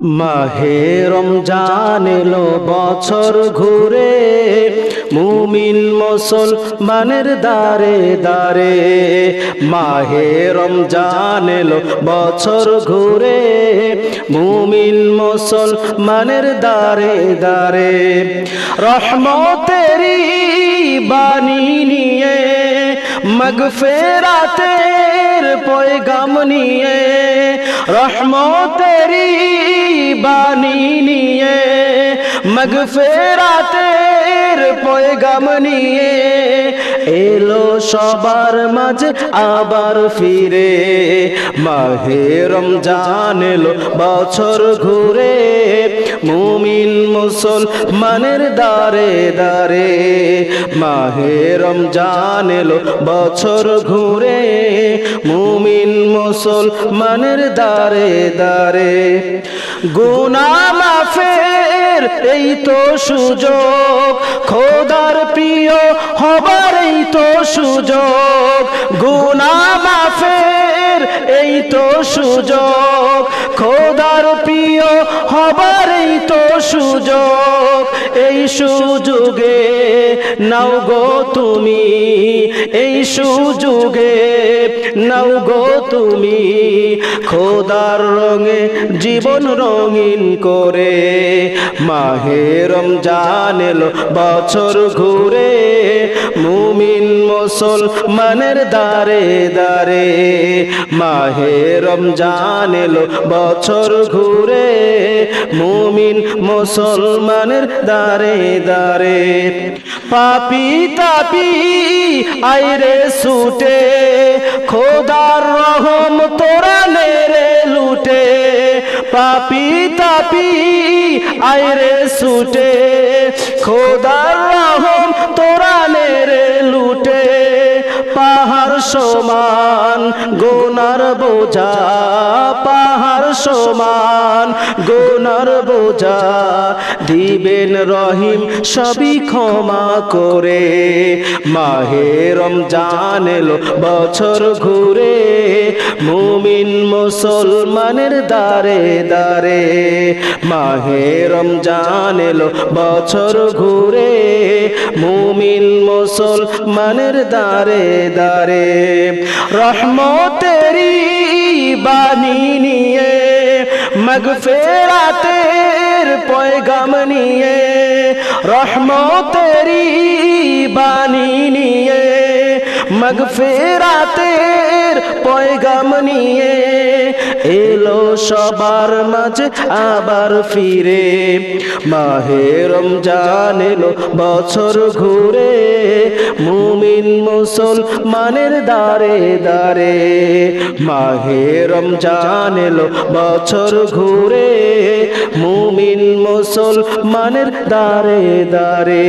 মাহে রমজান এলো বছর ঘুরে, মুমিন মুসলমানের দারে দারে। মাহে রমজান এলো বছর ঘুরে, মুমিন মুসলমানের দারে দারে। রহমতেরি বাণী নিয়ে, মাগফিরাতের পয়গাম নিয়ে, রহমতেরি বাণী নিয়ে, মাগফিরাতের পয়গাম নিয়ে এলো সবার মাঝে আবার ফিরে। মাহে রমজান এলো বছর ঘুরে, মুমিন মুসলমানের দারে দারে। মাহে রমজান এলো বছর ঘুরে, মুমিন মুসলমানের দারে দারে। গুনাহ মাফের এই তো সুযোগ, খোদার প্রিয় হবার এই তো সুযোগ। গুনাহ মাফের এই তো সুযোগ, খোদার প্রিয় হবার এই তো সুযোগ। এই সুযোগে নাও গো তুমি, এই সুযোগে নাও গো তুমি, খোদার রঙে জীবন রঙিন করে। মাহে রমজান এলো বছর ঘুরে, মুমিন মুসলমানের দারে দারে। মাহে রমজান এলো বছর ঘুরে, মুমিন মুসলমানের দারে দারে। পাপি তাপি আইরে ছুটে, খোদার রহম তোরা নেরে লুটে। পাপি তাপি আইরে ছুটে, খোদার রহম তোরা নেরে লুটে। পাহাড় সমান গুনার বোঝা, পাহাড় সমান গুনার বোঝা, দিবেন রহিম সবই ক্ষমা করে। মাহে রমজান এলো বছর ঘুরে, মুমিন মুসলমানের দারে দারে। মাহে রমজান এলো বছর ঘুরে, মুমিন মুসলমানের দারে দারে। রহমতেরি বাণী নিয়ে, মাগফিরাতের পয়গাম নিয়ে, রহমতেরি বাণী নিয়ে, মাগফিরাতের পয়গাম নিয়ে এলো সবার মাঝে আবার ফিরে। মাহে রমজান এলো বছর ঘুরে, মুমিন মুসলমানের দারে দারে। মাহে রমজান এলো বছর ঘুরে, মুমিন মুসলমানের দারে দারে।